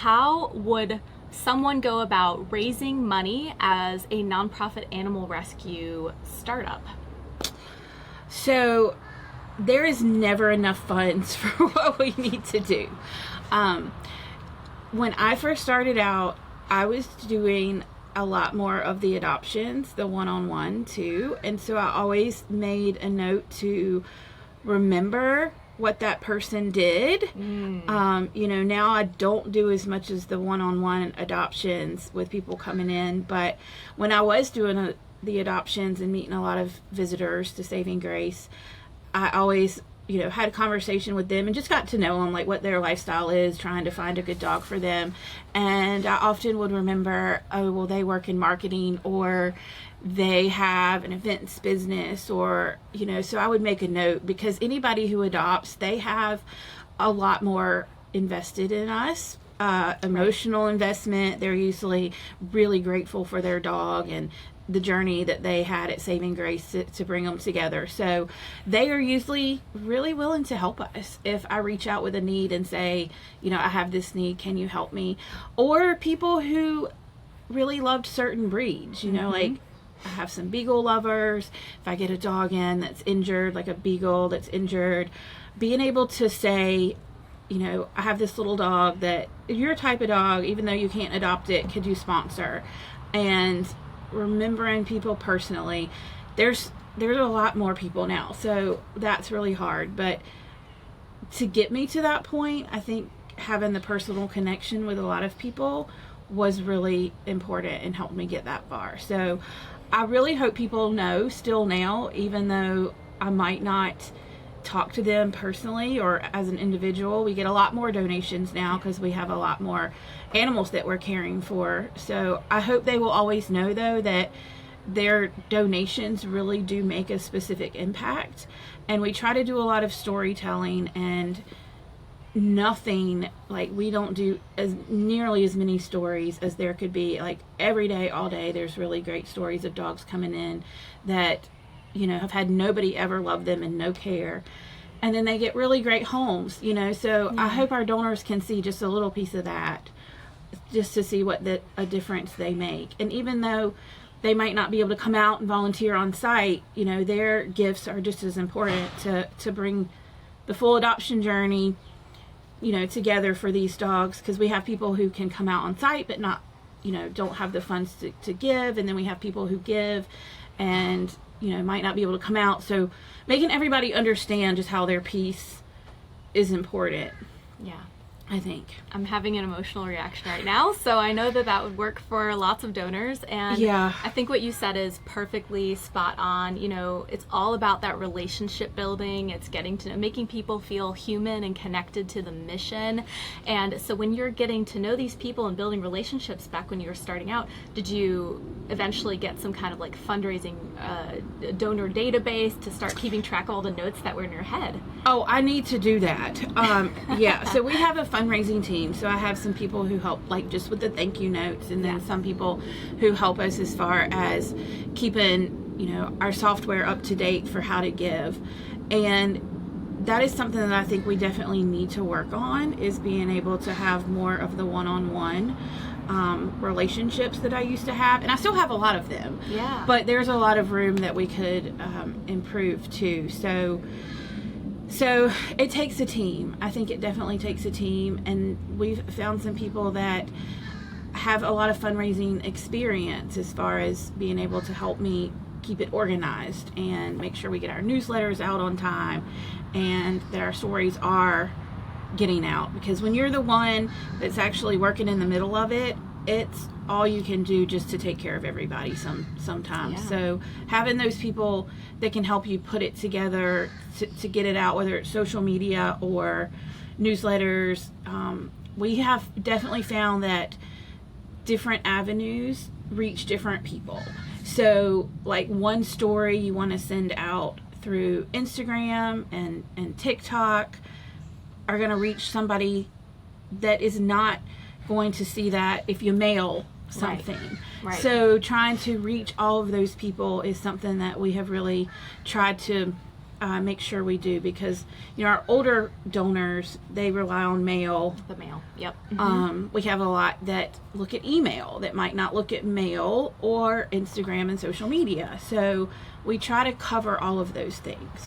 how would someone go about raising money as a nonprofit animal rescue startup? So there is never enough funds for what we need to do. When I first started out, I was doing a lot more of the adoptions, the one-on-one too. And so I always made a note to remember what that person did. Now I don't do as much as the one-on-one adoptions with people coming in, but when I was doing the adoptions and meeting a lot of visitors to Saving Grace, I always had a conversation with them and just got to know them, like what their lifestyle is, trying to find a good dog for them. And I often would remember, oh, well, they work in marketing, or they have an events business, or, so I would make a note, because anybody who adopts, they have a lot more invested in us, emotional investment. They're usually really grateful for their dog and the journey that they had at Saving Grace to bring them together. So they are usually really willing to help us if I reach out with a need and say, I have this need, can you help me? Or people who really loved certain breeds, like I have some beagle lovers. If I get a dog in that's injured, like a beagle that's injured, being able to say, I have this little dog that your type of dog, even though you can't adopt it, could you sponsor? And remembering people personally, there's a lot more people now, so that's really hard. But to get me to that point, I think having the personal connection with a lot of people was really important and helped me get that far. So I really hope people know still now, even though I might not talk to them personally or as an individual. We get a lot more donations now because we have a lot more animals that we're caring for. So I hope they will always know, though, that their donations really do make a specific impact. And we try to do a lot of storytelling, and nothing, like, we don't do as nearly as many stories as there could be. Like, every day, all day, there's really great stories of dogs coming in that have had nobody ever love them and no care. And then they get really great homes, so I hope our donors can see just a little piece of that, just to see what a difference they make. And even though they might not be able to come out and volunteer on site, their gifts are just as important to bring the full adoption journey, together for these dogs. Because we have people who can come out on site but not, don't have the funds to give. And then we have people who give and might not be able to come out. So making everybody understand just how their piece is important. Yeah. I think. I'm having an emotional reaction right now, so I know that would work for lots of donors. And I think what you said is perfectly spot on. It's all about that relationship building. It's getting to know, making people feel human and connected to the mission. And so when you're getting to know these people and building relationships back when you were starting out, did you eventually get some kind of like fundraising donor database to start keeping track of all the notes that were in your head? Oh, I need to do that. So we have a fundraising team. So I have some people who help, like, just with the thank you notes, and then some people who help us as far as keeping, our software up to date for how to give. And that is something that I think we definitely need to work on, is being able to have more of the one-on-one relationships that I used to have. And I still have a lot of them. Yeah. But there's a lot of room that we could improve too. So it takes a team. I think it definitely takes a team. And we've found some people that have a lot of fundraising experience as far as being able to help me keep it organized and make sure we get our newsletters out on time and that our stories are getting out. Because when you're the one that's actually working in the middle of it, it's all you can do just to take care of everybody sometimes. Yeah. So having those people that can help you put it together to get it out, whether it's social media or newsletters, we have definitely found that different avenues reach different people. So like one story you want to send out through Instagram and TikTok are going to reach somebody that is not going to see that if you mail something. Right. So trying to reach all of those people is something that we have really tried to make sure we do, because our older donors, they rely on mail. The mail, yep. We have a lot that look at email that might not look at mail or Instagram and social media. So we try to cover all of those things.